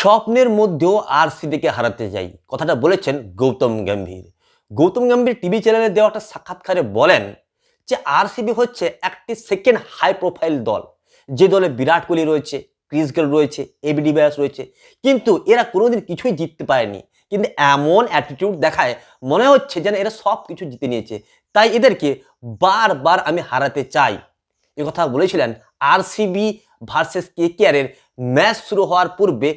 স্বপ্নের মধ্যেও আরসিবিকে হারাতে যাই, কথাটা বলেছেন গৌতম গম্ভীর। গৌতম গম্ভীর টিভি চ্যানেলে দেওয়া একটা সাক্ষাৎকারে বলেন যে আরসিবি হচ্ছে একটি সেকেন্ড হাই প্রোফাইল দল, যে দলে বিরাট কোহলি রয়েছে, ক্রিস গেল রয়েছে, এবি ডিভিলিয়ার্স রয়েছে, কিন্তু এরা কোনোদিন কিছুই জিততে পারেনি। কিন্তু এমন অ্যাটিটিউড দেখায় মনে হচ্ছে যেন এরা সব কিছু জিতে নিয়েছে, তাই এদেরকে বারবার আমি হারাতে চাই। এ কথা বলেছিলেন আরসিবি ভার্সেস কেকেআরের ম্যাচ শুরু হওয়ার পূর্বে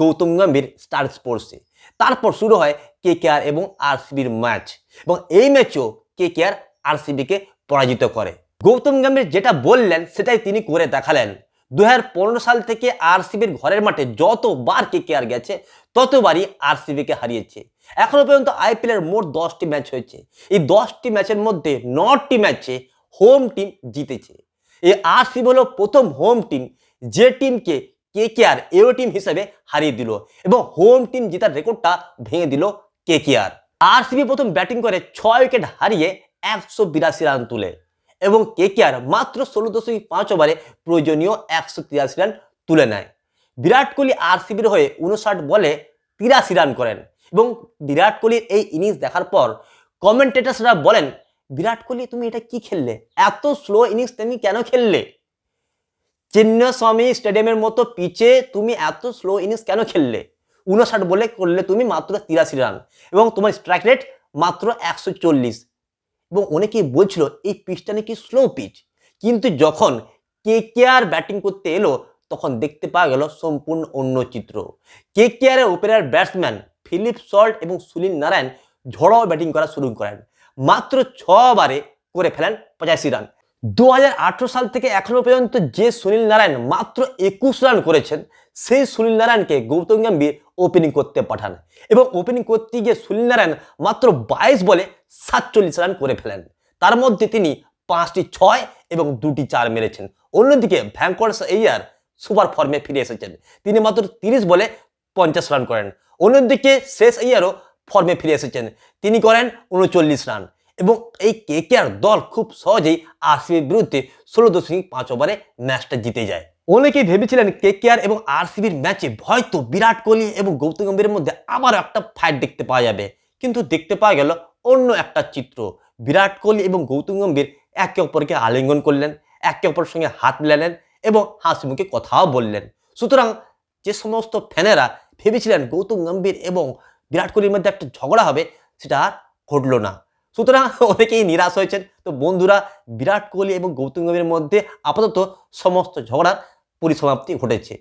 গৌতম গম্ভীর স্টার স্পোর্টসে। তারপর শুরু হয় কেকেআর এবং আরসিবির ম্যাচ, এবং এই ম্যাচও কেকেআর আরসিবিকে পরাজিত করে। গৌতম গম্ভীর যেটা বললেন সেটাই তিনি করে দেখালেন। 2015 সাল থেকে আরসিবির ঘরের মাঠে যতবার কেকেআর গেছে ততবারই আরসিবিকে হারিয়েছে। এখনো পর্যন্ত আইপিএলের মোট 10টি ম্যাচ হয়েছে। এই 10টি ম্যাচের মধ্যে 9টি ম্যাচে হোম টিম জিতেছে। এই আরসিবি হলো প্রথম হোম টিম যে টিমকে কেকেআর এও টিম হিসেবে হারিয়ে দিল, এবং হোম টিম জেতার রেকর্ডটা ভেঙে দিল কেকেআর। আরসিবি প্রথম ব্যাটিং করে 6 উইকেট হারিয়ে 182 রান তুলে, এবং কেকেআর মাত্র 16.5 ওভারে প্রয়োজনীয় 183 রান তুলে নেয়। বিরাট কোহলি আরসিবির হয়ে 59 বলে 83 রান করেন, এবং বিরাট কোহলির এই ইনিংস দেখার পর কমেন্টেটার্সরা বলেন, বিরাট কোহলি তুমি এটা কি খেললে, এত স্লো ইনিংস তুমি কেন খেললে? চিন্নাস্বামী স্টেডিয়ামের মতো পিচে তুমি এত স্লো ইনিংস কেন খেললে? 59 বলে করলে তুমি মাত্র 83 রান, এবং তোমার স্ট্রাইক রেট মাত্র 140। এবং অনেকেই বলছিল এই পিচটা নাকি স্লো পিচ, কিন্তু যখন কেকেআর ব্যাটিং করতে এলো তখন দেখতে পাওয়া গেল সম্পূর্ণ অন্য চিত্র। কেকেআরের ওপেনার ব্যাটসম্যান ফিলিপ সল্ট এবং সুনীল নারায়ণ ঝড়ো ব্যাটিং করা শুরু করেন, মাত্র 6 ওভারে করে ফেলেন 85 রান। 2018 সাল থেকে এখনো পর্যন্ত যে সুনীল নারায়ণ মাত্র 21 রান করেছেন, সেই সুনীল নারায়ণকে গৌতম গম্ভীর ওপেনিং করতে পাঠান, এবং ওপেনিং করতে গিয়ে সুনীল নারায়ণ মাত্র 22 বলে 47 রান করে ফেলেন। তার মধ্যে তিনি 5টি 6 এবং 2টি 4 মেরেছেন। অন্যদিকে ভ্যাঙ্কটেশ আইয়ার সুপার ফর্মে ফিরে এসেছেন, তিনি মাত্র 30 বলে 50 রান করেন। অন্যদিকে শেষ আইয়ারও ফর্মে ফিরে এসেছেন, তিনি করেন 39 রান। এবং এই কেকেআর দল খুব সহজেই আরসিবির বিরুদ্ধে 16.5 ওভারে ম্যাচটা জিতে যায়। অনেকেই ভেবেছিলেন কেকেআর এবং আরসিবির ম্যাচে হয়তো বিরাট কোহলি এবং গৌতম গম্ভীরের মধ্যে আবার একটা ফাইট দেখতে পাওয়া যাবে, কিন্তু দেখতে পাওয়া গেল অন্য একটা চিত্র। বিরাট কোহলি এবং গৌতম গম্ভীর একে অপরকে আলিঙ্গন করলেন, একে অপরের সঙ্গে হাত মেলালেন এবং হাসি মুখে কথাও বললেন। সুতরাং যে সমস্ত ফ্যানেরা ভেবেছিলেন গৌতম গম্ভীর এবং বিরাট কোহলির মধ্যে একটা ঝগড়া হবে, সেটা আর ঘটলো না। সুতরাং অনেকেই নিরাশ হয়েছেন। তো বন্ধুরা, বিরাট কোহলি এবং গৌতম গম্ভীরের মধ্যে আপাতত সমস্ত ঝগড়ার পরিসমাপ্তি ঘটেছে।